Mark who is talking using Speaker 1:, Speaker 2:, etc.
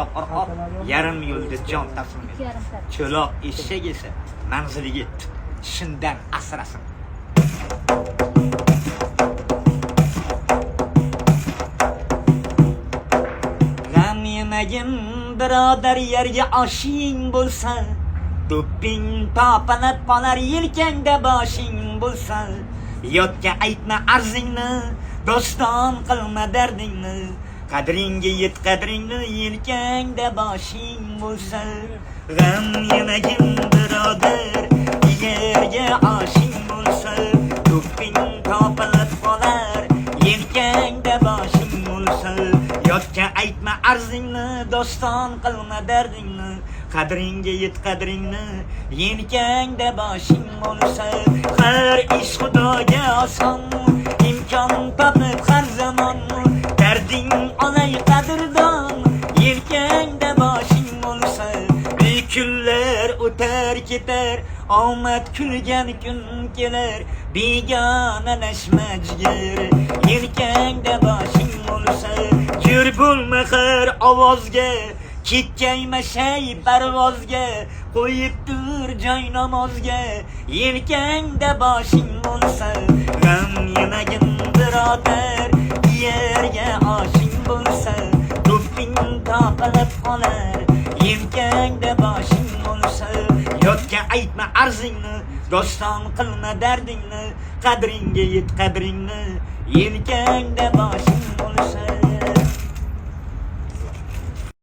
Speaker 1: Ot yarim yo'lda jon taslim etdi. Cho'loq eshak esa manziliga yetdi. Shundan asrasin. G'am yemagin birodar, yerga oshing bo'lsa, do'pping topilib qolar yelkangda boshing bo'lsa. Yotga aytma arzingni, doston qilma dardingni. Qadringga yet qadringni, yelkangda boshing bo'lsa. G'am yemagin birodar, yerga oshing bo'lsa, do'pping topilib qolar yelkangda boshing bo'lsa. Yotga aytma arzingni, doston qilma dardingni. Qadringga yet qadringni, yelkangda boshing bo'lsa. Har ish Xudoga oson, imkon topib har zamon. Darding olay qadrdon, yelkangda boshing bo'lsa. Kunlar o'tar ketar, omad kulgan kun kelar. Begonalashma jigar, yelkangda boshing bo'lsa. Jur bo'lma har ovozga, ketkayma shay parvozga. Qo'yib tur joy namozga, yelkangda boshing bo'lsa. G'am yemagin birodar, yerga oshing bo'lsa. Do'pping topilib qolar yelkangda boshing bo'lsa. Yotga aytma arzingni, doston qilma dardingni. Qadringga yet qadringni, yelkangda boshing bo'lsa.